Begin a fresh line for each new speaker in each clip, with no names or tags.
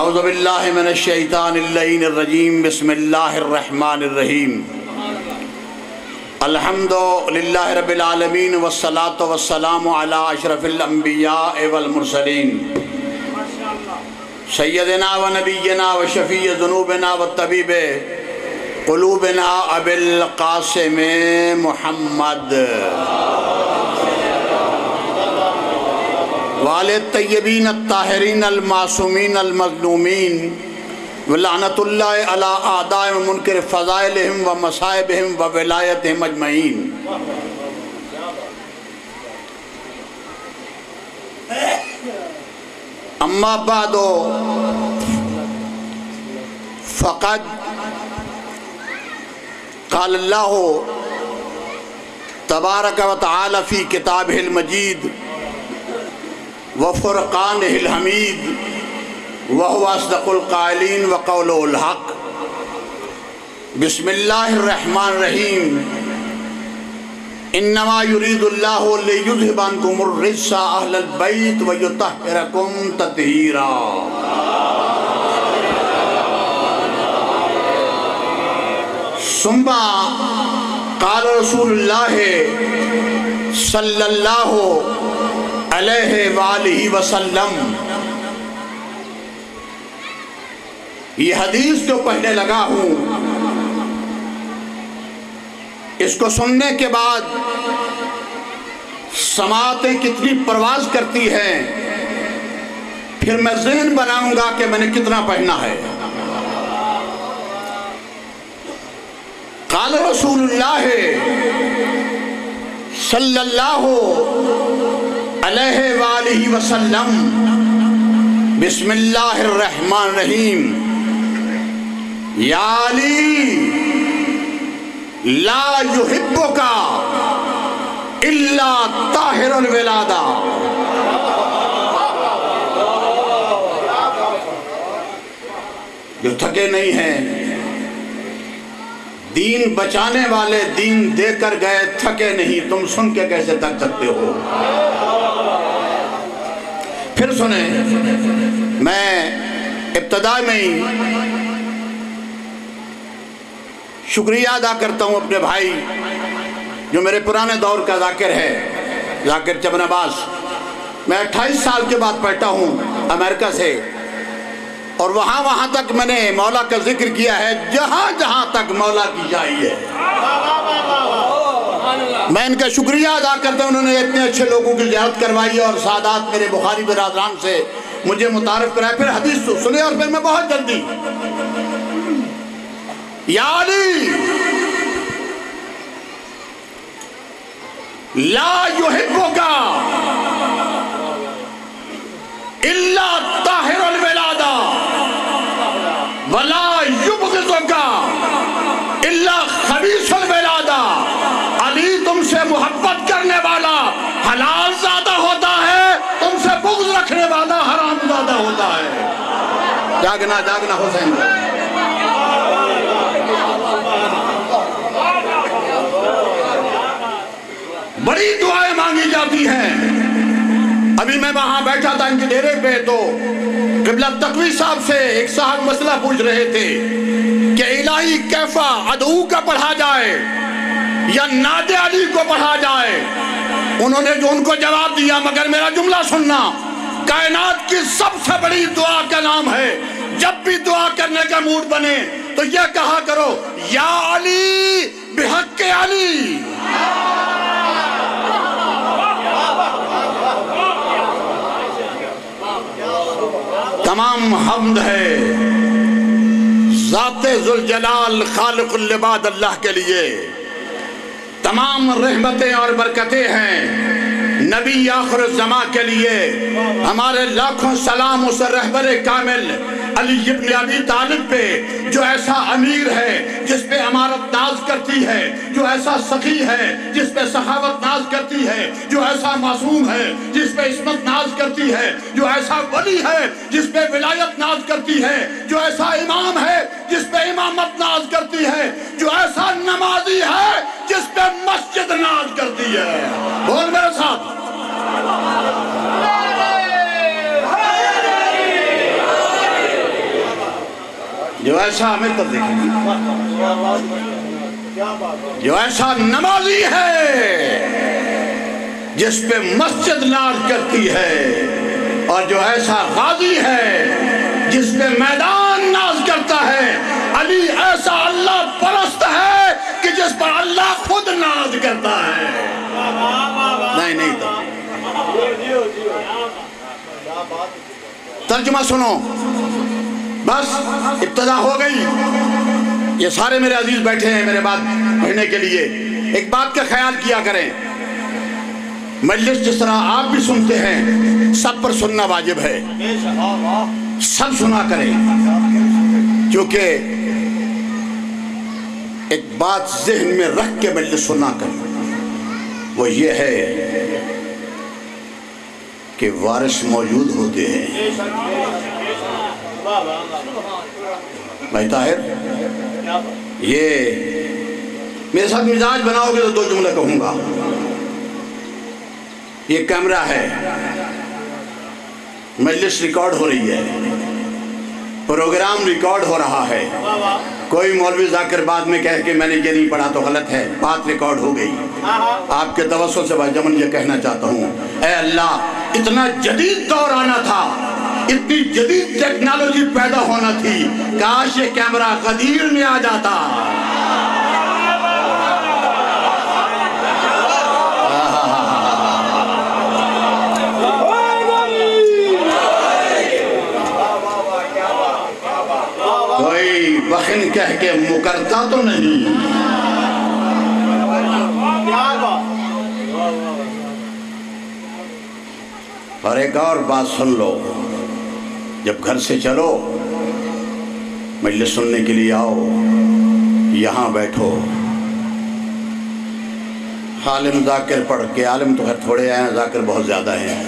اعوذ باللہ من الشیطان اللعین الرجیم بسم اللہ الرحمن الرحیم الحمد للہ رب العالمین والصلاة والسلام علی اشرف الانبیاء والمرسلین سیدنا و نبینا و شفیع ذنوبنا و طبیب قلوبنا ابی القاسم محمد والد طیبین الطاہرین المعصومین المظلومین ولعنت اللہ علی اعدائهم منکر فضائلہم و مصائبہم و ولایتہم اجمعین۔ اما بعد فقد قال اللہ تبارک و تعالی فی کتابہ المجید وفرقانہ الحمید وهو اصدق القائلین وقولہ الحق۔ بسم اللہ الرحمن الرحیم انما یرید اللہ لیذہب عنکم الرجس اہل البیت ویطہرکم تطہیرا۔ ثم قال رسول اللہ صلی اللہ علیہ وآلہ وسلم، یہ حدیث جو پڑھنے لگا ہوں اس کو سننے کے بعد سماعتیں کتنی پرواز کرتی ہیں، پھر میں ذہن بناؤں گا کہ میں نے کتنا پڑھنا ہے۔ قال رسول اللہ صلی اللہ علیہ وآلہ وسلم بسم اللہ الرحمن الرحیم یا علی لا یحبک الا طاہر الولادہ۔ جو تھکے نہیں ہیں، دین بچانے والے دین دے کر گئے، تھکے نہیں، تم سن کے کیسے تھک سکتے ہو؟ پھر سنیں، میں ابتدا میں ہی شکریہ ادا کرتا ہوں اپنے بھائی جو میرے پرانے دور کا ذاکر ہے، ذاکر چمن عباس۔ میں 28 سال کے بعد پڑھتا ہوں امریکہ سے، اور وہاں تک میں نے مولا کا ذکر کیا ہے جہاں جہاں تک مولا کی جائی ہے۔ میں ان کا شکریہ ادا کرتا ہوں، انہوں نے اتنے اچھے لوگوں کی زیارت کروائی اور سادات میرے بخاری برادران سے مجھے متعارف کرایا۔ پھر حدیث سنے اور پھر میں بہت جلدی یا علی لا یحبک الا طاہر الولادہ ولا یبغضک الا خبیث الولادہ۔ علی تم سے محبت کرنے والا حلال زادہ ہوتا ہے، تم سے بغض رکھنے والا حرام زادہ ہوتا ہے۔ جاگنا جاگنا حسین۔ بڑی دعائیں مانگی جاتی ہیں۔ ابھی میں وہاں بیٹھا تھا ان کے ڈیرے پہ، تو قبلہ تقوی صاحب سے ایک صاحب مسئلہ پوچھ رہے تھے کہ الہی کیفا عدو کا پڑھا جائے یا ناد علی کو پڑھا جائے؟ انہوں نے جو ان کو جواب دیا، مگر میرا جملہ سننا، کائنات کی سب سے بڑی دعا کا نام ہے۔ جب بھی دعا کرنے کا موڈ بنے تو یہ کہا کرو یا علی بحق علی۔ تمام حمد ہے ذات ذوالجلال خالق العباد اللہ کے لیے، تمام رحمتیں اور برکتیں ہیں نبی آخر الزمان کے لیے۔ ہمارے لاکھوں سلام اس رہبر کامل علی ابن ابی طالب پہ، جو ایسا امیر ہے جس پہ امارت ناز کرتی ہے، جو ایسا سخی ہے جس پہ سخاوت ناز کرتی ہے، جو ایسا معصوم ہے جس پہ عصمت ناز کرتی ہے، جو ایسا ولی ہے جس پہ ولایت ناز کرتی ہے، جو ایسا امام ہے جس پہ امامت ناز کرتی ہے، جو ایسا نمازی ہے جس پہ مسجد ناز کرتی ہے۔ بول میرے ساتھ جو ایسا ہمیں تو دیکھیں، جو ایسا نمازی ہے جس پہ مسجد ناز کرتی ہے، اور جو ایسا غازی ہے جس پہ میدان ناز کرتا ہے، علی ایسا اللہ پرست ہے کہ جس پر اللہ خود ناز کرتا ہے۔ نہیں تو ترجمہ سنو، بس ابتدا ہو گئی۔ یہ سارے میرے عزیز بیٹھے ہیں میرے بات پڑھنے کے لیے۔ ایک بات کا خیال کیا کریں، مجلس جس طرح آپ بھی سنتے ہیں، سب پر سننا واجب ہے، سب سنا کریں، کیونکہ ایک بات ذہن میں رکھ کے مجلس سنا کریں، وہ یہ ہے کہ وارث موجود ہوتے ہیں۔ بھائی طاہر، یہ میرے ساتھ مزاج بناؤ گے تو دو جملے کہوں گا۔ یہ کیمرہ ہے، مجلس ریکارڈ ہو رہی ہے، پروگرام ریکارڈ ہو رہا ہے۔ کوئی مولوی ذاکر بعد میں کہہ کہ میں نے یہ نہیں پڑھا تو غلط ہے، بات ریکارڈ ہو گئی۔ آپ کے توسل سے بھائی جمن یہ کہنا چاہتا ہوں، اے اللہ، اتنا جدید دور آنا تھا، اتنی جدید ٹیکنالوجی پیدا ہونا تھی، کاش یہ کیمرہ قدیر میں آ جاتا۔ کوئی بخن کہہ کے مکرتا تو نہیں۔ اور ایک اور بات سن لو، جب گھر سے چلو مجلس سننے کے لیے آؤ، یہاں بیٹھو، عالم ذاکر پڑھ کے، عالم تو خیر تھوڑے آئے ہیں، ذاکر بہت زیادہ ہیں،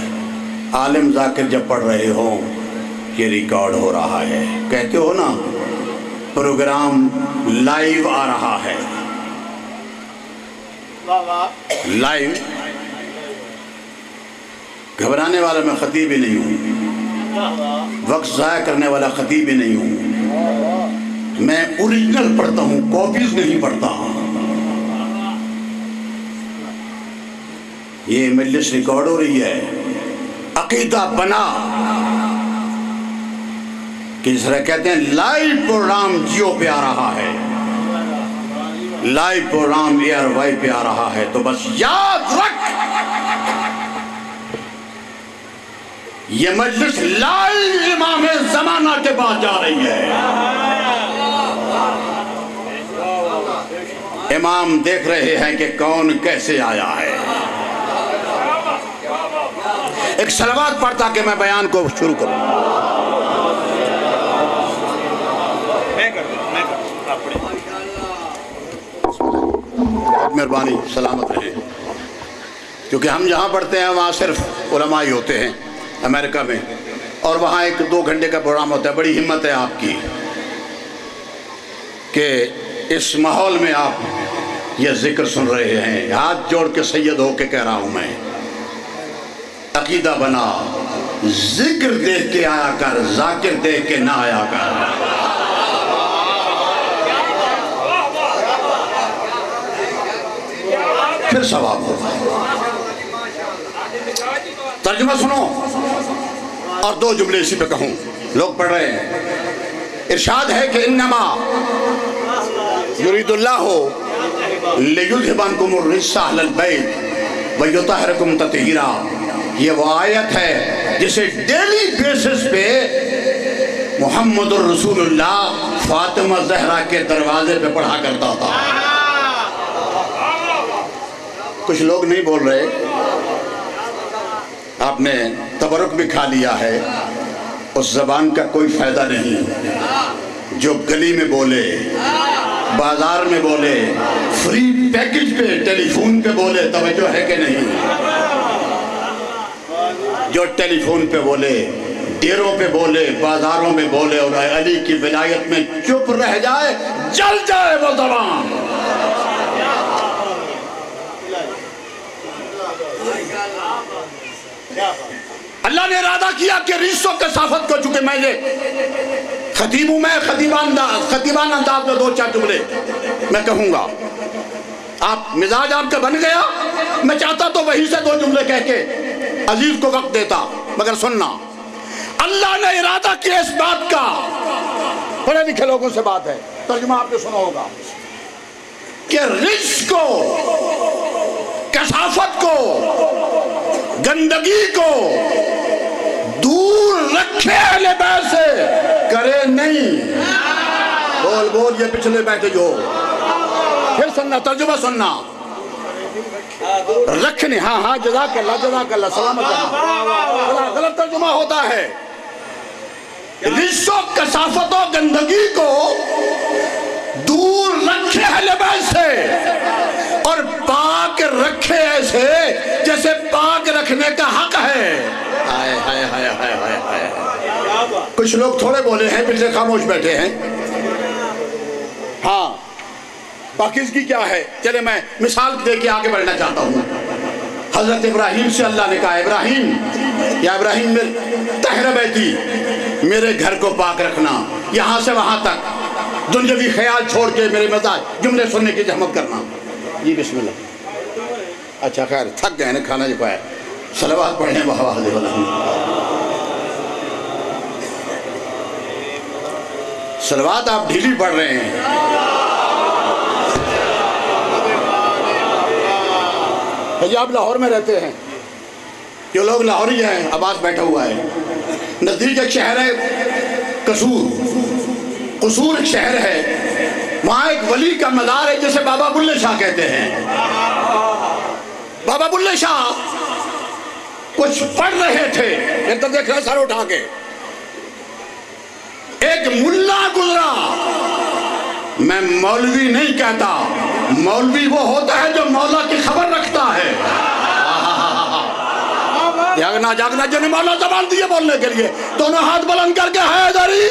عالم ذاکر جب پڑھ رہے ہوں یہ ریکارڈ ہو رہا ہے، کہتے ہو نا پروگرام لائیو آ رہا ہے، لائیو۔ گھبرانے والا میں خطیب ہی نہیں ہوں، وقت ضائع کرنے والا خطیب ہی نہیں ہوں، میں اوریجنل پڑھتا ہوں، کاپیز نہیں پڑھتا۔ یہ مجلس ریکارڈ ہو رہی ہے، عقیدہ بنا کہ جس طرح کہتے ہیں لائیو پروگرام جیو پہ آ رہا ہے، لائیو پروگرام ایئر وائی پہ آ رہا ہے، تو بس یاد رکھ یہ مجلس لائیو امام زمانہ کے بعد جا رہی ہے۔ امام دیکھ رہے ہیں کہ کون کیسے آیا ہے۔ ایک صلوات پڑھتا کہ میں بیان کو شروع کروں۔ مہربانی، سلامت رہے، کیونکہ ہم جہاں پڑھتے ہیں وہاں صرف علماء ہی ہوتے ہیں امریکہ میں، اور وہاں 1-2 گھنٹے کا پروگرام ہوتا ہے۔ بڑی ہمت ہے آپ کی کہ اس ماحول میں آپ یہ ذکر سن رہے ہیں۔ ہاتھ جوڑ کے سید ہو کے کہہ رہا ہوں میں، عقیدہ بنا، ذکر دیکھ کے آیا کر، ذاکر دیکھ کے نہ آیا کر۔ پھر ثواب ہوگا۔ ترجمہ سنو اور 2 جملے اسی پہ کہوں، لوگ پڑھ رہے ہیں۔ ارشاد ہے کہ انما یرید اللہ لیذھب عنکم الرجس اہل البیت ویطہرکم تطہیرا۔ یہ وہ آیت ہے جسے ڈیلی بیسس پہ محمد الرسول اللہ فاطمہ زہرا کے دروازے پہ پڑھا کرتا تھا۔ کچھ لوگ نہیں بول رہے، آپ نے تبرک بھی کھا لیا ہے، اس زبان کا کوئی فائدہ نہیں۔ جو گلی میں بولے، بازار میں بولے، فری پیکج پہ ٹیلی فون پہ بولے، توجہ ہے کہ نہیں؟ جو ٹیلی فون پہ بولے، ڈیروں پہ بولے، بازاروں میں بولے، اور علی کی ولایت میں چپ رہ جائے، جل جائے وہ زبان۔ اللہ نے ارادہ کیا کہ رزق و کثافت کو، چونکہ میں یہ خطیب ہوں، میں خطیبان انداز میں 2-4 جملے میں کہوں گا. آپ مزاج آپ کا بن گیا، میں چاہتا تو وہی سے 2 جملے کہہ کے عزیز کو وقت دیتا، مگر سننا. اللہ نے ارادہ کیا اس بات کا، پڑھے لکھے لوگوں سے بات ہے، ترجمہ آپ نے سنا ہوگا، کہ رزق کو، کثافت کو، گندگی کو دور رکھے اہل بیت سے، کرے نہیں. بول بول یہ پچھلے بیٹھے جو، پھر سننا، ترجمہ سننا. رکھنے، ہاں جزاک اللہ سلامت رہنا، غلط ترجمہ ہوتا ہے. رزق و کثافت و گندگی کو دور رکھے اہل بیت سے، اور پاک رکھے ایسے جیسے پاک رکھنے کا حق ہے. کچھ لوگ تھوڑے بولے ہیں، پچھلے خاموش بیٹھے ہیں. ہاں باقی اس کی کیا ہے؟ چلے میں مثال دے کے آگے بڑھنا چاہتا ہوں. حضرت ابراہیم سے اللہ نے کہا، ابراہیم، یا ابراہیم طاہر بیتی، میرے گھر کو پاک رکھنا، یہاں سے وہاں تک دنیاوی خیال چھوڑ کے میرے مزاج جملے سننے کی زحمت کرنا. جی بسم اللہ. اچھا خیر تھک گئے نا، کھانا نہیں پایا. صلوات پڑھنے صلوات آپ ڈھیلی پڑھ رہے ہیں. بھئی آپ لاہور میں رہتے ہیں، جو لوگ لاہوری ہیں، عباس بیٹھا ہوا ہے، نزدیک ایک شہر ہے قصور ایک شہر ہے، وہاں ایک ولی کا مزار ہے جسے بابا بلے شاہ کہتے ہیں. بابا بلے شاہ کچھ پڑھ رہے تھے، یہ تو دیکھ رہے سر اٹھا کے، ایک ملا گزرا. میں مولوی نہیں کہتا، مولوی وہ ہوتا ہے جو مولا کی خبر رکھتا ہے. جاگنا جنہیں مولا زبان دیے بولنے کے لیے، دونوں ہاتھ بلند کر کے حیدری.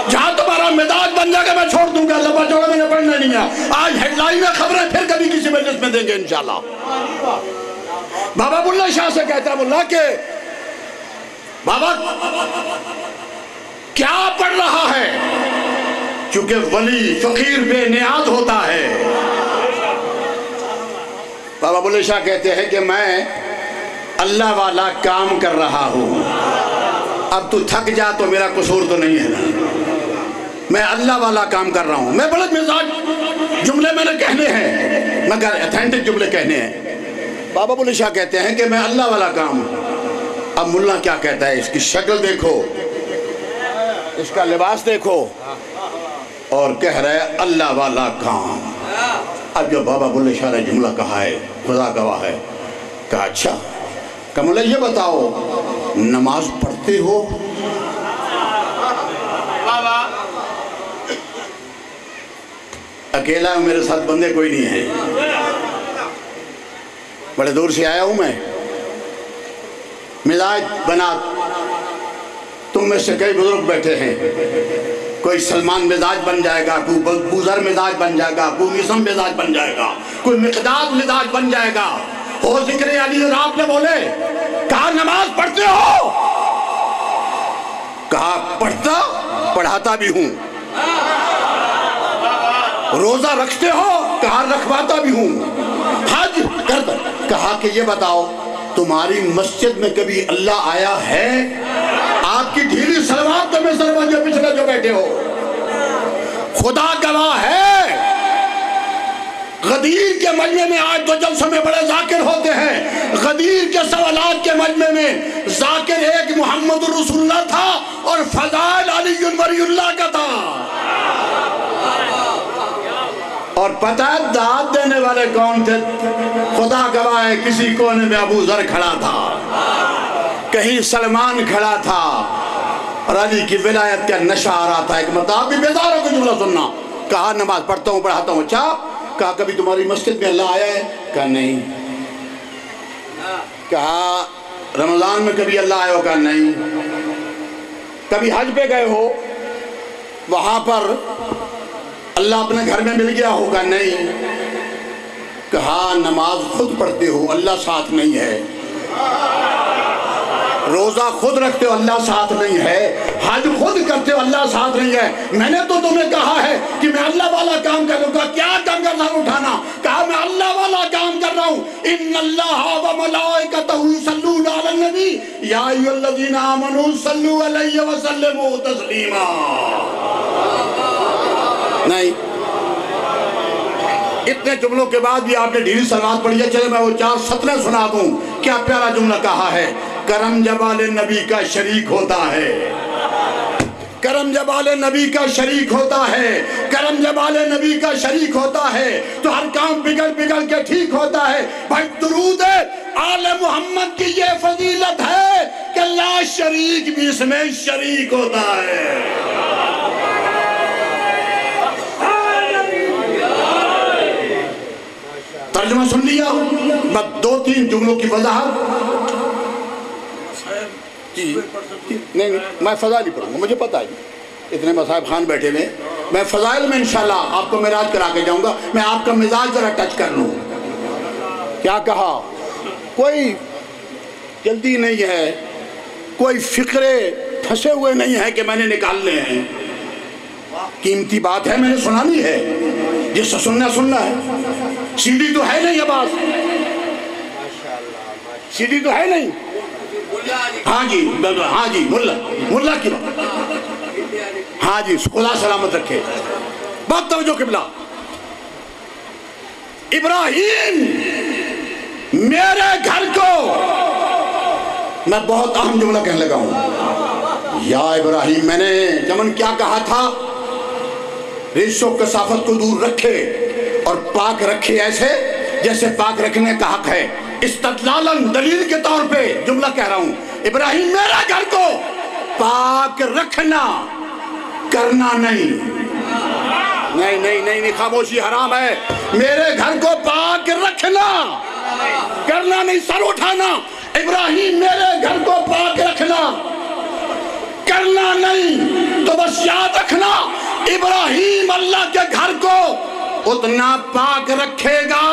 جہاں تمہارا مزاج بن جائے گا میں چھوڑ دوں گا، لبا چوڑا میں نے پڑھنا نہیں ہے. آج ہیڈ لائن میں خبریں پھر کبھی کسی مجلس میں دیں گے انشاءاللہ. بابا بلے شاہ سے کہتا ہے ملا کہ بابا کیا پڑھ رہا ہے؟ چونکہ ولی فقیر بے نیاز ہوتا ہے. بابا بلے شاہ کہتے ہیں کہ میں اللہ والا کام کر رہا ہوں. اب تو تھک جا تو میرا قصور تو نہیں ہے نا، میں اللہ والا کام کر رہا ہوں. میں بڑے مزاج جملے میں نے کہنے ہیں، مگر ایتھینٹک جملے کہنے ہیں. بابا بلے شاہ کہتے ہیں کہ میں اللہ والا کام. اب ملا کیا کہتا ہے؟ اس کی شکل دیکھو، اس کا لباس دیکھو، اور کہہ رہا ہے اللہ والا کام. اب جو بابا بلے شاہ نے جملہ کہا ہے، خدا گواہ ہے، کہا اچھا کہ مولا یہ بتاؤ نماز پڑھتے ہو؟ اکیلا ہوں، میرے ساتھ بندے کوئی نہیں ہے، بڑے دور سے آیا ہوں میں. مزاج بنا، تم میں سے کئی بزرگ بیٹھے ہیں، کوئی سلمان مزاج بن جائے گا، کوئی بوزر مزاج بن جائے گا، کوئی مسم مزاج بن جائے گا، کوئی مقداد مزاج بن جائے گا. ہو ذکر علی اور آپ نے بولے، کہا نماز پڑھتے ہو؟ کہا پڑھاتا بھی ہوں. روزہ رکھتے ہو؟ کہا رکھواتا بھی ہوں. حج کرتا؟ کہا کہ یہ بتاؤ تمہاری مسجد میں کبھی اللہ آیا ہے؟ آپ کی ڈھیلی صلوات تو میں سرمن جو پچھلے جو بیٹھے ہو، خدا گواہ ہے. غدیر کے مجمع میں آج تو جلسوں میں بڑے ذاکر ہوتے ہیں، غدیر کے سوالات کے مجمع میں ذاکر ایک محمد رسول اللہ تھا اور فضائل علی ولی اللہ کا تھا. اور پتہ ہے داد دینے والے کون تھے؟ خدا گواہ ہے کسی کونے میں ابو ذر کھڑا تھا، کہیں سلمان کھڑا تھا، اور علی کی ولایت کا نشہ آ رہا تھا. ایک مطلب بھی بیزاروں کو جملہ سننا. کہا نماز پڑھتا ہوں پڑھاتا ہوں. اچھا کہا کبھی تمہاری مسجد میں اللہ آیا ہے؟ کہا نہیں. کہا رمضان میں کبھی اللہ آیا ہو؟ کہا نہیں. کبھی حج پہ گئے ہو، وہاں پر اللہ اپنے گھر میں مل گیا ہوگا؟ نہیں. کہا نماز خود پڑھتے ہو، اللہ ساتھ نہیں ہے؟ روزہ خود رکھتے ہو اللہ ساتھ نہیں ہے، حج خود کرتے ہو اللہ ساتھ نہیں ہے، میں نے تو تمہیں کہا ہے کہ میں اللہ والا کام کروں گا، کیا کام کرنا اٹھانا؟ کہا میں اللہ والا کام کر رہا ہوں۔ ان اللہ و ملائکتہ یصلون علی النبی یا ایھا الذین آمنوا صلوا علیہ وسلموا تسلیما۔ نہیں، اتنے جملوں کے بعد بھی آپ نے ڈھیلی سلوات پڑھی ہے، چلے میں وہ 4 سطریں سنا دوں۔ کیا پیارا جملہ کہا ہے، کرم جبال نبی کا شریک ہوتا ہے، کرم جبال نبی کا شریک ہوتا ہے، کرم جبال نبی کا شریک ہوتا ہے تو ہر کام بگڑ بگڑ کے ٹھیک ہوتا ہے۔ بھائی درود آل محمد کی یہ فضیلت ہے کہ لا شریک بھی اس میں شریک ہوتا ہے۔ ترجمہ سن لیا؟ بس 2-3 جملوں کی وضاحت۔ نہیں میں فضائل ہی پڑھوں گا، مجھے پتا ہے اتنے مصاحب خان بیٹھے ہوئے، میں فضائل میں انشاءاللہ آپ کو معراج کرا کے جاؤں گا۔ میں آپ کا مزاج ذرا ٹچ کر لوں۔ کیا کہا؟ کوئی جلدی نہیں ہے، کوئی فقرے پھنسے ہوئے نہیں ہیں کہ میں نے نکالنے ہیں، قیمتی بات ہے، میں نے سنانی ہے، جس سے سننا ہے۔ سی ڈی تو ہے نہیں عباس، سی ڈی تو ہے نہیں۔ ہاں جی ہاں جی، ملا کی بات، ہاں جی خدا سلامت رکھے۔ بہت توجہ قبلہ۔ ابراہیم میرے گھر کو، میں بہت اہم جملہ کہنے لگا ہوں، یا ابراہیم، میں نے جمن کیا کہا تھا؟ ریش و کثافت کو دور رکھے اور پاک رکھے ایسے جیسے پاک رکھنے کا حق ہے۔ استدلالن دلیل کے طور پہ جملہ کہہ رہا ہوں، ابراہیم میرا گھر کو پاک رکھنا، کرنا نہیں۔ نہیں، خاموشی حرام ہے۔ میرے گھر کو پاک رکھنا، کرنا نہیں، سر اٹھانا۔ ابراہیم میرے گھر کو پاک رکھنا، کرنا نہیں۔ تو بس یاد رکھنا، ابراہیم اللہ کے گھر کو اتنا پاک رکھے گا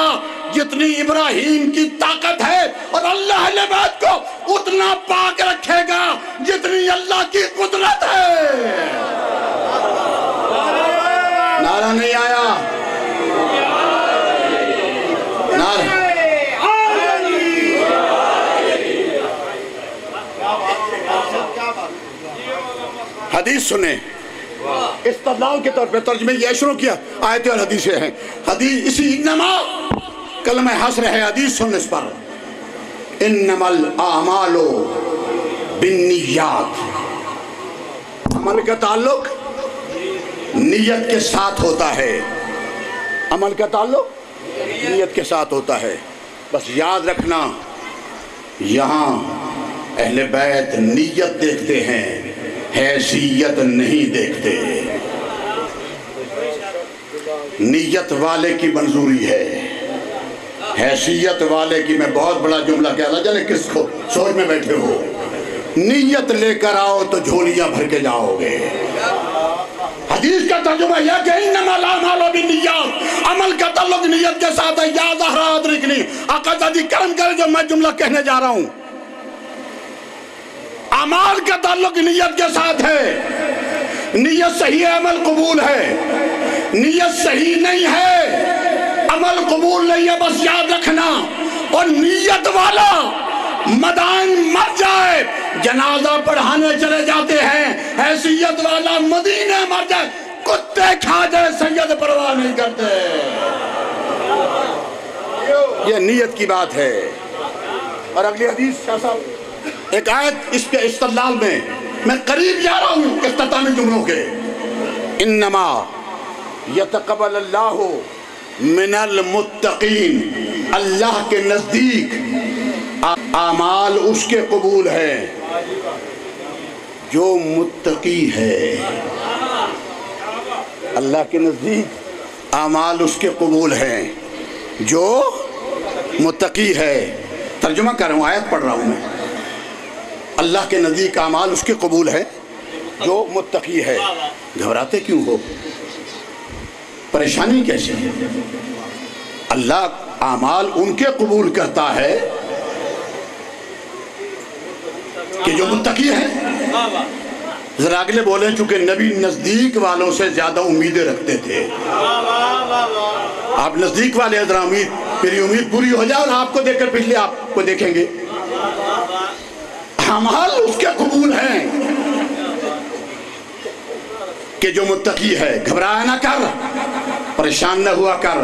جتنی ابراہیم کی طاقت ہے، اور اللہ اہل بیت کو اتنا پاک رکھے گا جتنی اللہ کی قدرت ہے۔ نعرہ نہیں آیا؟ نعرہ حدیث سنیں، استدلال کے طور پہ ترجمے یہ شروع کیا، آیتیں اور حدیثیں ہیں۔ حدیث اسی انما کلمہ حسر ہے، حدیث سن اس پر، انما الاعمال بالنیات، عمل کا تعلق نیت کے ساتھ ہوتا ہے، عمل کا تعلق نیت کے ساتھ ہوتا ہے۔ بس یاد رکھنا، یہاں اہل بیت نیت دیکھتے ہیں، حیثیت نہیں دیکھتے۔ نیت والے کی منظوری ہے، حیثیت والے کی۔ میں بہت بڑا جملہ کہہ رہا، جانے کس کو سوچ میں بیٹھے ہو، نیت لے کر آؤ تو جھولیاں بھر کے جاؤ گے۔ حدیث کا ترجمہ یہ کہ انما الاعمال بالنیات، عمل کا تعلق نیت کے ساتھ ہے۔ یا زہرا ادرکنی، آقا جادی کرم کرے جو میں جملہ کہنے جا رہا ہوں، اعمال کا تعلق نیت کے ساتھ ہے۔ نیت صحیح ہے، عمل قبول ہے۔ نیت صحیح نہیں ہے، عمل قبول نہیں ہے، بس یاد رکھنا۔ اور نیت والا مدائن مر جائے، جنازہ پڑھانے چلے جاتے ہیں، حیثیت والا مدینہ مر جائے، کتے کھا جائے، سید پرواہ نہیں کرتے۔ یہ نیت کی بات ہے۔ اور اگلی حدیث شاہ صاحب، ایک آیت اس کے استدلال میں قریب جا رہا ہوں اختتامی جملوں کے۔ انما یتقبل اللہ من المتقین، اللہ کے نزدیک اعمال اس کے قبول ہے جو متقی ہے۔ اللہ کے نزدیک اعمال اس کے قبول ہیں جو متقی ہے۔ ترجمہ کر رہا ہوں، آیت پڑھ رہا ہوں میں۔ اللہ کے نزدیک اعمال اس کے قبول ہے جو متقی ہے۔ گھبراتے کیوں ہو؟ پریشانی کیسے؟ اللہ اعمال ان کے قبول کرتا ہے کہ جو متقی ہے. ذرا اگلے بولیں چونکہ نبی نزدیک والوں سے زیادہ امیدیں رکھتے تھے. آپ نزدیک والے ذرا میری امید پوری ہو جائے اور آپ کو دیکھ کر پچھلے آپ کو دیکھیں گے. اعمال اس کے قبول ہیں کہ جو متقی ہے. گھبرایا نہ کر، پریشان نہ ہوا کر.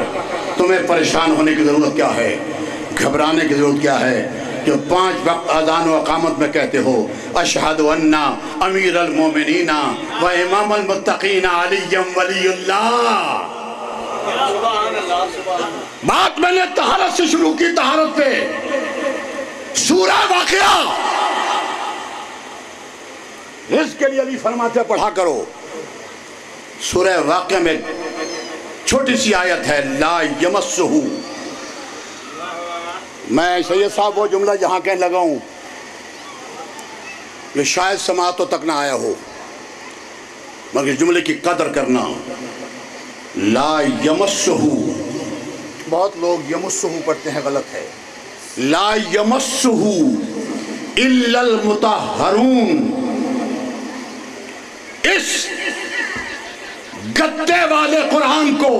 تمہیں پریشان ہونے کی ضرورت کیا ہے، گھبرانے کی ضرورت کیا ہے؟ جو 5 وقت اذان و اقامت میں کہتے ہو اشہد ان امیر المومنین و امام المتقین علی ولی اللہ. بات میں نے طہارت سے شروع کی، طہارت پہ. سورہ واقعہ رزق کے لیے علی فرماتے پڑھا کرو. سورہ واقعہ میں چھوٹی سی آیت ہے لا یمسہ. میں سید صاحب وہ جملہ جہاں کہنے لگا ہوں یہ شاید سماعتوں تک نہ آیا ہو، مگر اس جملے کی قدر کرنا. لا یمسہ، بہت لوگ یمسہ پڑھتے ہیں، غلط ہے. لا یمسہ الا المطہرون. اس گدے والے قرآن کو،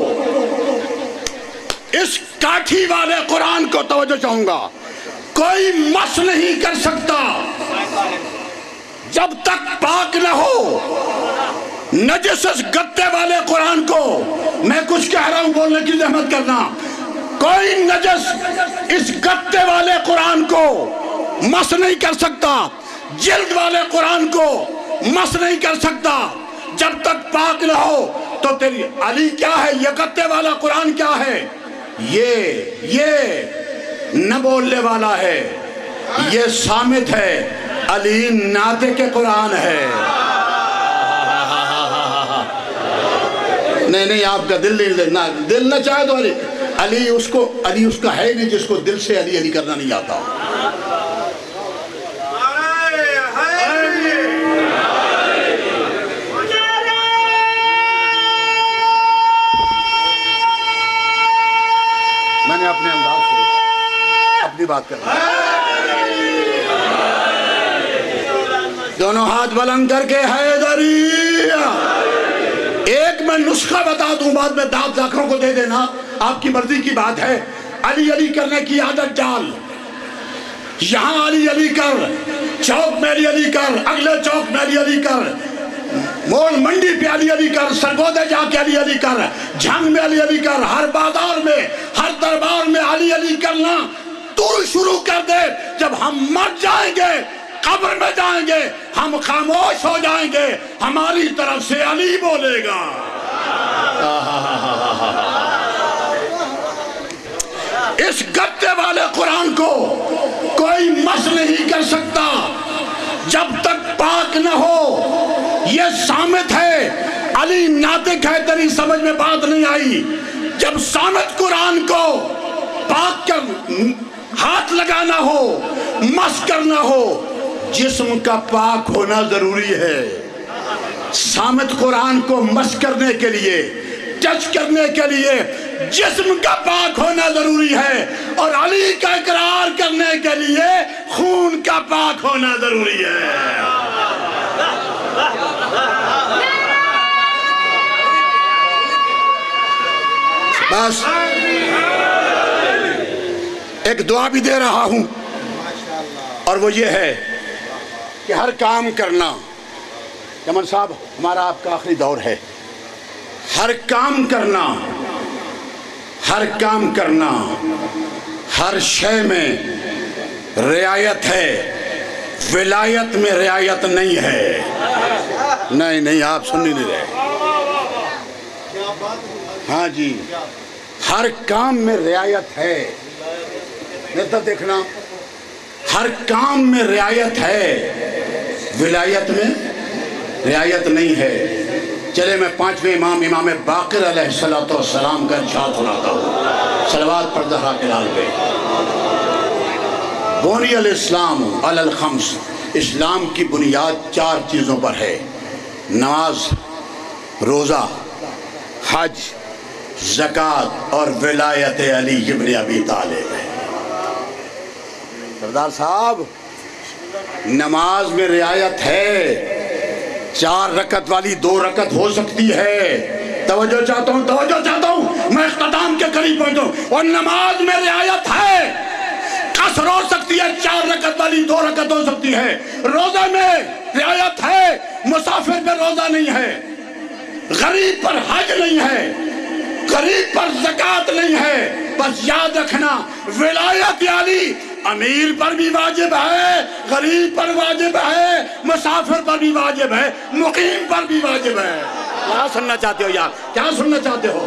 اس کاٹھی والے قرآن کو توجہ چاہوں گا، کوئی مس نہیں کر سکتا جب تک پاک نہ ہو. نجس اس گدے والے قرآن کو، میں کچھ کہہ رہا ہوں بولنے کی زحمت کرنا، کوئی نجس اس گدے والے قرآن کو مس نہیں کر سکتا. جلد والے قرآن کو مس نہیں کر سکتا جب تک پاک نہ ہو. تو تیری علی کیا ہے؟ یہ گدے والا قرآن کیا ہے؟ یہ نہ بولنے والا ہے، یہ صامت ہے. علی ناطق کے قرآن ہے. نہیں آپ کا دل نہ چاہے تو علی اس کا ہے نہیں جس کو دل سے علی کرنا نہیں آتا. میں نے اپنے انداز سے اپنی بات کر رہا ہوں. دونوں ہاتھ بلند کر کے حیدری. ایک میں نسخہ بتا دوں، بعد میں داد ذاکروں کو دے دینا، آپ کی مرضی کی بات ہے. علی کرنے کی عادت ڈال. یہاں علی کر، چوک میں علی کر، اگلے چوک میں علی کر، موڑ منڈی پہ علی کر، سرگودے جا کے علی کر، جھنگ میں علی کر، ہر بازار میں، ہر دربار میں علی کرنا تو شروع کر دے. جب ہم مر جائیں گے، قبر میں جائیں گے، ہم خاموش ہو جائیں گے، ہماری طرف سے علی بولے گا. اس گدے والے قرآن کو کوئی مس نہیں کر سکتا جب تک پاک نہ ہو. یہ صامت ہے، علی ناطق ہے. تیری سمجھ میں بات نہیں آئی. جب صامت قرآن کو پاک کر ہاتھ لگانا ہو، مس کرنا ہو، جسم کا پاک ہونا ضروری ہے. صامت قرآن کو مس کرنے کے لیے، ٹچ کرنے کے لیے جسم کا پاک ہونا ضروری ہے، اور علی کا اقرار کرنے کے لیے خون کا پاک ہونا ضروری ہے. بس ایک دعا بھی دے رہا ہوں، اور وہ یہ ہے کہ ہر کام کرنا. یمن صاحب ہمارا آپ کا آخری دور ہے. ہر کام کرنا، ہر کام کرنا، ہر شے میں رعایت ہے، ولایت میں رعایت نہیں ہے. نہیں آپ سن نہیں رہے. ہاں جی، ہر کام میں رعایت ہے. نیتا دیکھنا، ہر کام میں رعایت ہے، ولایت میں رعایت نہیں ہے. چلے میں 5ویں امام باقر علیہ السلام کا ارشاد سناتا ہوں. صلوات پڑھ زہرا کے لال پہ. بنی الاسلام علی الخمس. اسلام کی بنیاد 4 چیزوں پر ہے: نماز، روزہ، حج، زکوٰۃ اور ولایت علی ابن ابی طالب. سردار صاحب نماز میں رعایت ہے، 4 رکعت والی 2 رکعت ہو سکتی ہے۔ توجہ چاہتا ہوں، میں اختتام کے قریب پہنچوں۔ اور نماز میں رعایت ہے، قصر ہو سکتی ہے، 4 رکعت والی 2 رکعت ہو سکتی ہے۔ روزہ میں رعایت ہے، مسافر پہ روزہ نہیں ہے، غریب پر حج نہیں ہے، غریب پر زکوٰۃ نہیں ہے۔ بس یاد رکھنا، ولایت علی امیر پر بھی واجب ہے، غریب پر واجب ہے، مسافر پر بھی واجب ہے، مقیم پر بھی واجب ہے۔ کیا سننا چاہتے ہو یار؟ کیا سننا چاہتے ہو؟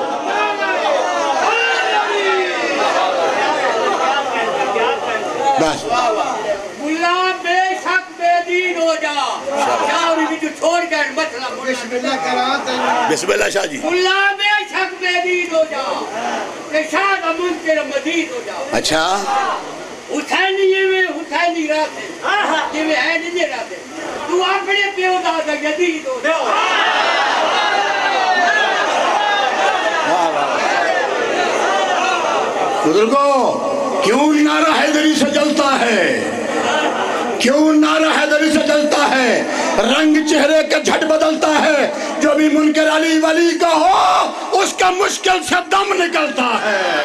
بس
ملا بے شک بے دین ہو جا، شاوری بھی جو چھوڑ گئے مسئلہ
بسم اللہ شاہ جی۔
ملا بے شک بے دین ہو جا کہ شاہ کا منکر مزید ہو جا۔
اچھا
حسینی یہ میں حسینی راتے یہ میں ہے نہیں راتے، تو اپنے پیو دادا جدید ہو جا۔
بزرگوں، کیوں نعرہ حیدری سے جلتا ہے؟ کیوں نعرہ حیدری سے جلتا ہے؟ رنگ چہرے کا جھٹ بدلتا ہے، جو بھی منکر علی ولی کا ہو اس کا مشکل سے دم نکلتا ہے۔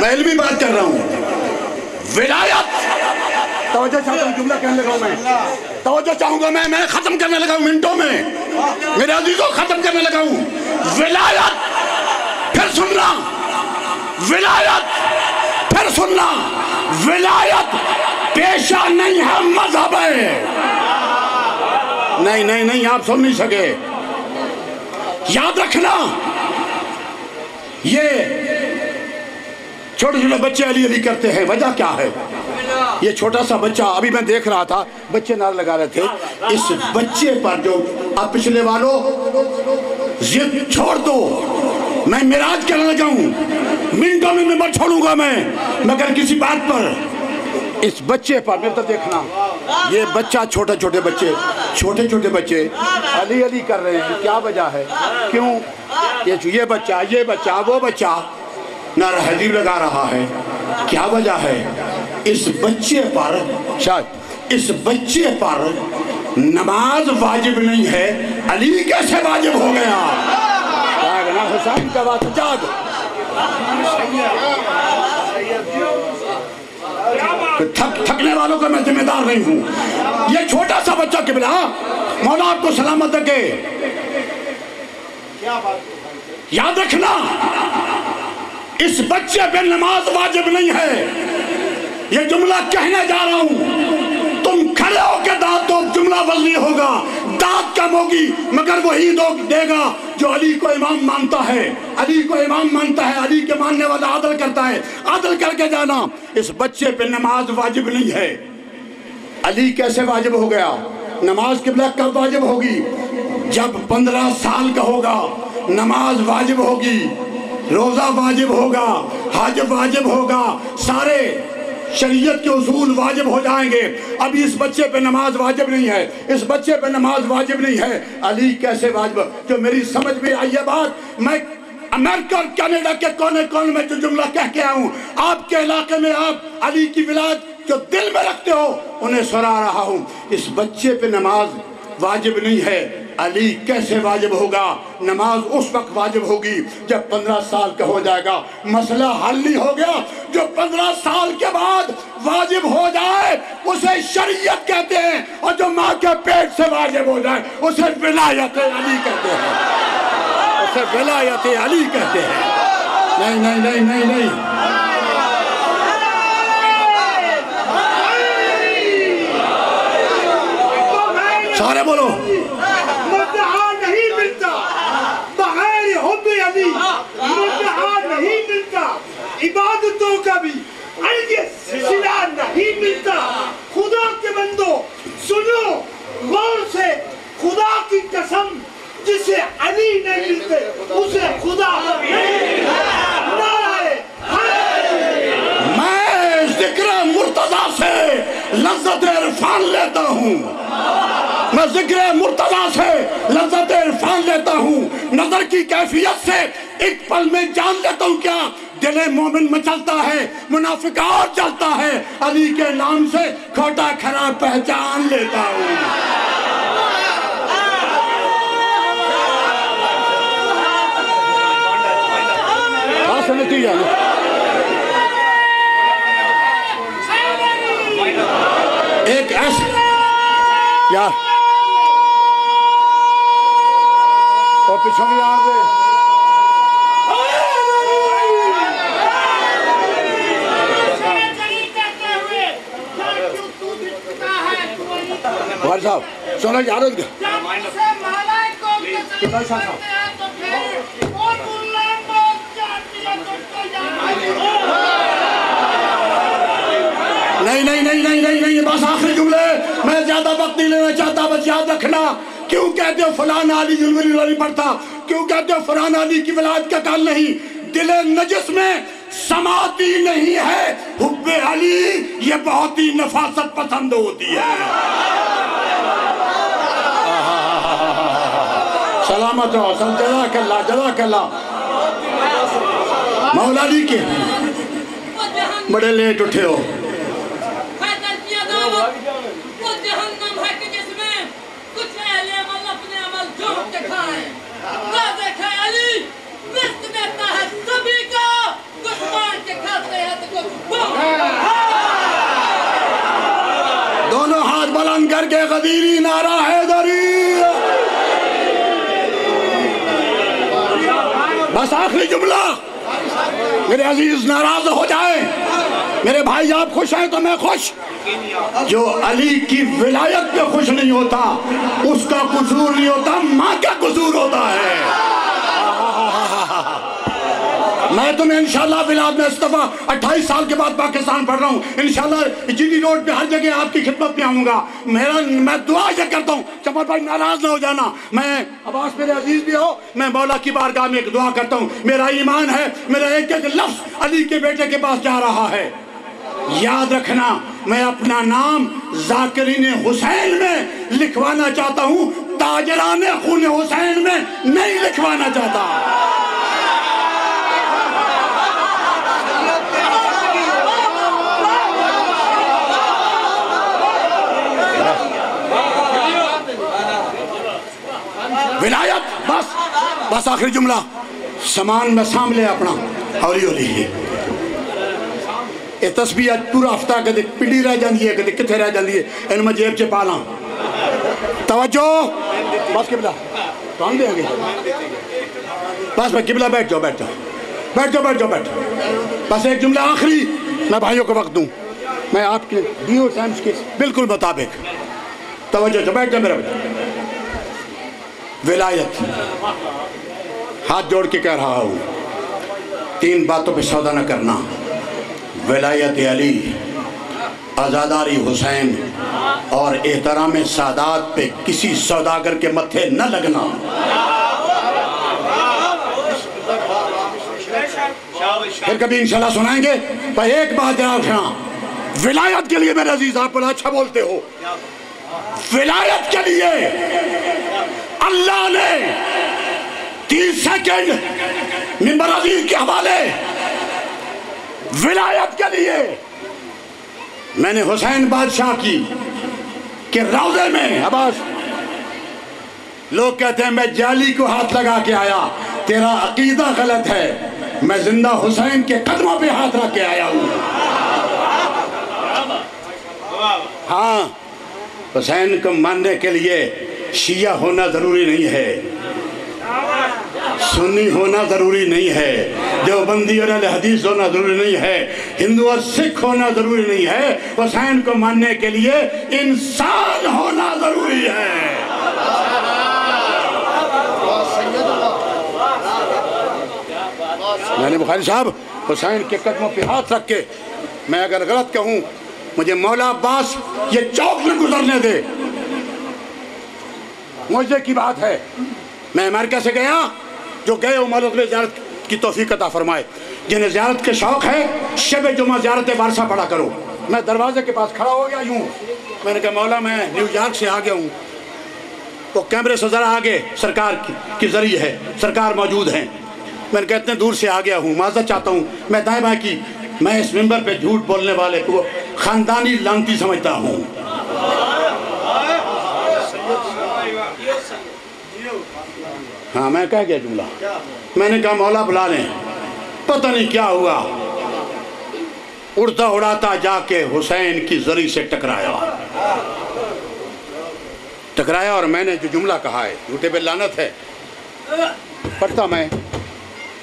میں علمی بات کر رہا ہوں۔ ولایت، توجہ چاہتا ہوں، جملہ کہنے لگا ہوں میں، توجہ چاہوں گا میں ختم کرنے لگا ہوں منٹوں میں، میرے عزیزوں ختم کرنے لگا ہوں۔ ولایت، پھر سننا، ولایت، پھر سننا، ولایت پیشہ نہیں ہے، مذہب ہے۔ نہیں آپ سن نہیں سکے۔ یاد رکھنا، یہ چھوٹے چھوٹے بچے علی علی کرتے ہیں، وجہ کیا ہے؟ یہ چھوٹا سا بچہ، ابھی میں دیکھ رہا تھا بچے نعرہ لگا رہے تھے، اس بچے پر جو آپ پچھلے والوں ضد چھوڑ دو، میں معراج کرنے لگا ہوں، منٹوں میں ممبر چھوڑوں گا میں، مگر کسی بات پر اس بچے پر میرے طرف دیکھنا، یہ بچہ چھوٹے چھوٹے بچے علی علی کر رہے ہیں، کیا وجہ ہے؟ کیوں یہ بچہ وہ بچہ نعرہ حیدری لگا رہا ہے، کیا وجہ ہے؟ اس بچے پر شاید اس بچے پر نماز واجب نہیں ہے، علی کیسے واجب ہو گیا؟ جاگ نا حسین کا بات، جاگ۔ تھکنے والوں کا میں ذمہ دار نہیں ہوں۔ یہ چھوٹا سا بچہ قبلہ، مولا آپ کو سلامت رکھے، یاد رکھنا اس بچے پہ نماز واجب نہیں ہے۔ یہ جملہ کہنے جا رہا ہوں، تم کھڑے ہو کے داد دو، جملہ وزنی ہوگا، داد کم ہوگی، مگر وہی دے گا جو علی کو امام مانتا ہے، علی کو امام مانتا ہے، علی کے ماننے والا عدل کرتا ہے، عدل کر کے جانا۔ اس بچے پہ نماز واجب نہیں ہے، علی کیسے واجب ہو گیا؟ نماز قبلہ کب واجب ہوگی؟ جب 15 سال کا ہوگا، نماز واجب ہوگی، روزہ واجب ہوگا، حج واجب ہوگا، سارے شریعت کے اصول واجب ہو جائیں گے۔ ابھی اس بچے پہ نماز واجب نہیں ہے، اس بچے پہ نماز واجب نہیں ہے، علی کیسے واجب؟ جو میری سمجھ میں آئی ہے بات، میں امریکہ اور کینیڈا کے کونے کونے میں جو جملہ کہہ کے آیا ہوں، آپ کے علاقے میں آپ علی کی ولایت جو دل میں رکھتے ہو انہیں سنا رہا ہوں۔ اس بچے پہ نماز واجب نہیں ہے، علی کیسے واجب ہوگا؟ نماز اس وقت واجب ہوگی جب 15 سال کا ہو جائے گا۔ مسئلہ حل نہیں ہو گیا، جو 15 سال کے بعد واجب ہو جائے اسے شریعت کہتے ہیں، اور جو ماں کے پیٹ سے واجب ہو جائے اسے ولایت علی کہتے ہیں، اسے ولایت علی کہتے ہیں۔ نہیں سارے بولو،
مدعا نہیں ملتا بغیر حب علی، مدعا نہیں ملتا عبادتوں کا بھی صلہ نہیں ملتا۔ خدا کے بندو سنو غور سے، خدا کی قسم جسے علی نہیں ملتے اسے خدا نہیں ملتا۔ میں
ذکر مرتضیٰ سے لذت عرفان لیتا ہوں، میں ذکر مرتضیٰ سے لذت عرفان لیتا ہوں، نظر کی کیفیت سے ایک پل میں جان لیتا ہوں کیا دل مومن مچلتا ہے، منافق اور جلتا ہے، علی کے نام سے کھوٹا کھرا پہچان لیتا ہوں۔ سمجھتی ہے ایک ایسا یار اور پیچھوں بھی آن دے بھائی صاحب سونا یارت گیا کتنا شاہ صاحب نہیں بس آخری جملے میں زیادہ وقت نہیں لینا چاہتا، بس یاد رکھنا کیوں کہتے ہو فلان علی جلوری نہیں پڑھتا، کیوں کہتے ہو فلان علی کی ولادت کا کال نہیں، دل نجس میں سماتی نہیں ہے حب علی، یہ بہت ہی نفاست پسند ہوتی ہے۔ سلامت رہو، جزاک اللہ جزاک اللہ۔ مولا علی کے بڑے لیٹ اٹھے ہو،
وہ جہنم ہے کہ جس میں کچھ اہل عمل اپنے عمل جھوٹ کے کھائیں، واضح ہے علی رزق دیتا ہے سبھی کا، کچھ بانٹ کے کھاتے ہیں تو کچھ بانٹ۔
دونوں ہاتھ بلند کر کے غدیری نعرہ حیدری، بس آخری جملہ، میرے عزیز ناراض ہو جائے، میرے بھائی آپ خوش ہیں تو میں خوش۔ جو علی کی ولایت پہ خوش نہیں ہوتا اس کا قصور نہیں ہوتا، ماں کا قصور ہوتا ہے۔ میں تمہیں انشاءاللہ ولاد میں استفا 28 سال کے بعد پاکستان پڑھ رہا ہوں، انشاءاللہ جنی روڈ پہ ہر جگہ آپ کی خدمت میں آؤں گا۔ میں دعا یہ کرتا ہوں چمر بھائی ناراض نہ ہو جانا، میں عباس میرے عزیز بھی ہو، میں مولا کی بارگاہ میں ایک دعا کرتا ہوں، میرا ایمان ہے میرا ایک ایک لفظ علی کے بیٹے کے پاس جا رہا ہے۔ یاد رکھنا میں اپنا نام ذاکرین حسین میں لکھوانا چاہتا ہوں، تاجران خون حسین میں نہیں لکھوانا چاہتا۔ ولایت بس آخری جملہ، سامان میں سام لے اپنا ہولی ہولی یہ تسبیح پورا ہفتہ کدے پنڈی رہ جاندی ہے کدے کتھے رہ جاندی ہے، ان میں جیب چے پالاں۔ توجہ بس قبلہ کون دیں گے، بس میں قبلہ بیٹھ جاؤ بس ایک جملہ آخری میں بھائیوں کو وقت دوں، میں آپ کے دیو ٹائمز کے بالکل مطابق توجہ بیٹھ جاؤ میرا بیٹا۔ ولایت ہاتھ جوڑ کے کہہ رہا ہوں، 3 باتوں پہ سودا نہ کرنا، ولایت علی، عزاداری حسین اور احترام سادات پہ کسی سوداگر کے متھے نہ لگنا۔ پھر کبھی انشاءاللہ سنائیں گے، پر ایک بات یاد رکھنا، ولایت کے لیے میرے عزیز آپ بڑا اچھا بولتے ہو، ولایت کے لیے اللہ نے 30 سیکنڈ منبر عزیز کے حوالے، ولایت کے لیے میں نے حسین بادشاہ کی کہ روضے میں عباس لوگ کہتے ہیں میں جالی کو ہاتھ لگا کے آیا، تیرا عقیدہ غلط ہے، میں زندہ حسین کے قدموں پہ ہاتھ رکھ کے آیا ہوں۔ ہاں حسین کو ماننے کے لیے شیعہ ہونا ضروری نہیں ہے، سنی ہونا ضروری نہیں ہے، دیوبندی اور اہل حدیث ہونا ضروری نہیں ہے، ہندو اور سکھ ہونا ضروری نہیں ہے، حسین کو ماننے کے لیے انسان ہونا ضروری ہے۔ میں نے بخاری صاحب حسین کے قدموں پہ ہاتھ رکھ کے، میں اگر غلط کہوں مجھے مولا عباس یہ چوک نہ گزرنے دے، معجزے کی بات ہے۔ میں امریکہ سے گیا، جو گئے وہ مولا میں زیارت کی توفیق عطا فرمائے، جنہیں زیارت کے شوق ہے شب جمعہ زیارت وارثہ پڑھا کرو۔ میں دروازے کے پاس کھڑا ہو گیا یوں، میں نے کہا مولا میں نیو یارک سے آ گیا ہوں، وہ کیمرے سے ذرا آگے سرکار کی ذریعہ ہے، سرکار موجود ہیں. میں نے کہا اتنے دور سے آ گیا ہوں، معذرت چاہتا ہوں. میں دائیں بائیں کی، میں اس ممبر پہ جھوٹ بولنے والے کو خاندانی لعنتی سمجھتا ہوں. ہاں میں کہہ گیا جملہ. میں نے کہا مولا بلا لیں. پتہ نہیں کیا ہوا، اڑتا اڑاتا جا کے حسین کی زری سے ٹکرایا اور میں نے جو جملہ کہا ہے، جھوٹے پہ لعنت ہے، پڑھتا میں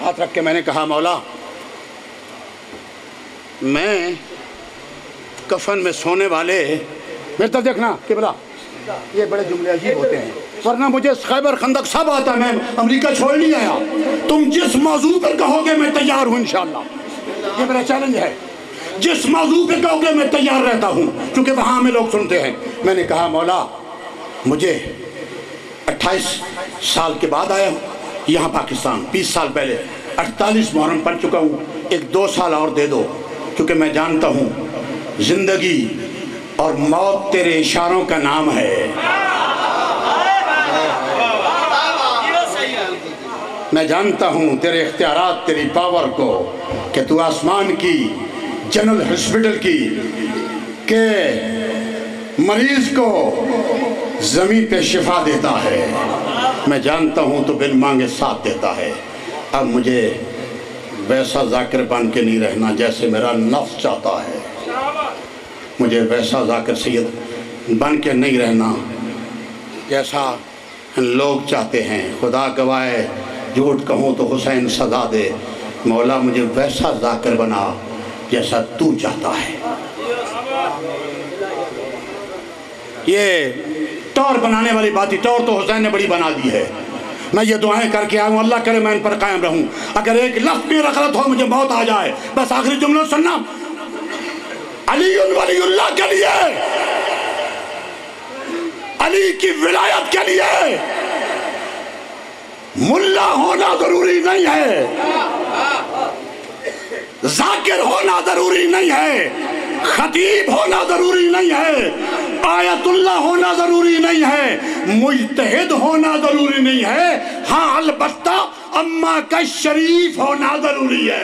ہاتھ رکھ کے میں نے کہا مولا میں کفن میں سونے والے، میرے طرف دیکھنا قبلہ، یہ بڑے جملے عجیب ہوتے ہیں، ورنہ مجھے خیبر خندق سب آتا، میں امریکہ چھوڑ نہیں آیا. تم جس موضوع پر کہو گے میں تیار ہوں انشاءاللہ. یہ میرا چیلنج ہے، جس موضوع پہ کہو گے میں تیار رہتا ہوں، کیونکہ وہاں ہمیں لوگ سنتے ہیں. میں نے کہا مولا مجھے 28 سال کے بعد آیا ہوں یہاں پاکستان، 20 سال پہلے 48 محرم پڑھ چکا ہوں، ایک 2 سال اور دے دو، کیونکہ میں جانتا ہوں زندگی اور موت تیرے اشاروں کا نام ہے. میں جانتا ہوں تیرے اختیارات، تیری پاور کو، کہ تو آسمان کی جنرل ہسپٹل کی کہ مریض کو زمین پہ شفا دیتا ہے. میں جانتا ہوں تو بن مانگے ساتھ دیتا ہے. اب مجھے ویسا ذاکر بن کے نہیں رہنا جیسے میرا نفس چاہتا ہے، مجھے ویسا ذاکر سید بن کے نہیں رہنا جیسا لوگ چاہتے ہیں. خدا گواہ جھوٹ کہوں تو حسین سزا دے. مولا مجھے ویسا ذاکر بنا جیسا تو چاہتا ہے. یہ ٹور بنانے والی بات ہی، ٹور تو حسین نے بڑی بنا دی ہے. میں یہ دعائیں کر کے آیا ہوں، اللہ کرے میں ان پر قائم رہوں. اگر ایک لفظ بھی غلط ہو مجھے موت آ جائے. بس آخری جملہ سننا، علی ولی اللہ کے لیے، علی کی ولایت کے لیے ملا ہونا ضروری نہیں ہے، ذاکر ہونا ضروری نہیں ہے، خطیب ہونا ضروری نہیں ہے، آیت اللہ ہونا ضروری نہیں ہے، مجتہد ہونا ضروری نہیں ہے. ہاں البتہ اماں کا شریف ہونا ضروری ہے.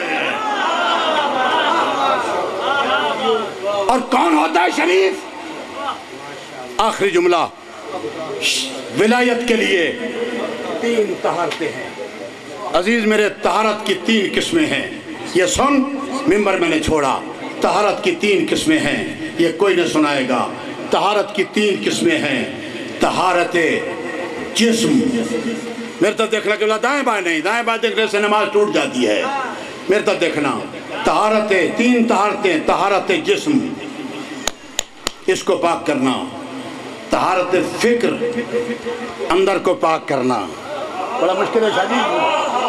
اور کون ہوتا ہے شریف؟ آخری جملہ، ولایت کے لیے 3 طہارتیں ہیں. عزیز میرے، طہارت کی 3 قسمیں ہیں. یہ سن، ممبر میں نے چھوڑا. طہارت کی 3 قسمیں ہیں، یہ کوئی نہ سنائے گا. طہارت کی 3 قسمیں ہیں. طہارت جسم، میرے طرف دیکھنا کہ دائیں بائیں نہیں، دائیں بائیں دیکھنے سے نماز ٹوٹ جاتی ہے. میرے طرف دیکھنا. طہارت 3 طہارتیں. طہارت جسم، اس کو پاک کرنا. طہارت فکر، اندر کو پاک کرنا. بڑا مشکل ہے شادی،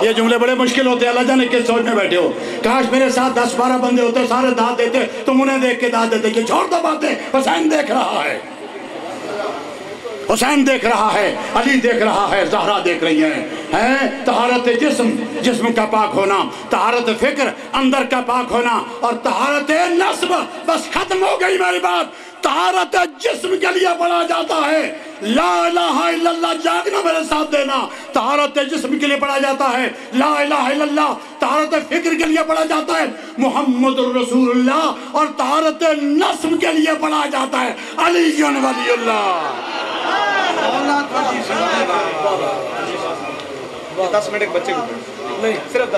یہ جملے بڑے مشکل ہوتے ہیں. اللہ جانے کس سوچ میں بیٹھے ہو. کاش میرے ساتھ 10-12 بندے ہوتے، سارے داد دیتے، تم انہیں دیکھ کے داد دیتے کہ چھوڑ دو باتیں، حسین دیکھ رہا ہے، حسین دیکھ رہا ہے، علی دیکھ رہا ہے، زہرا دیکھ رہی ہیں. طہارت جسم، جسم کا پاک ہونا. طہارت فکر، اندر کا پاک ہونا. اور طہارت نصب، بس ختم ہو گئی میری بات. طہارت جسم کے لیے پڑھا جاتا ہے لا الہ الا اللہ. جاگنا میرے ساتھ دینا. طہارت جسم کے لیے پڑھا جاتا ہے لا الہ الا اللہ. طہارت فکر کے لیے پڑھا جاتا ہے محمد الرسول اللہ. اور طہارت نصب کے لیے پڑھا جاتا ہے علی ولی اللہ.
10 منٹ ایک بچے کو نہیں صرف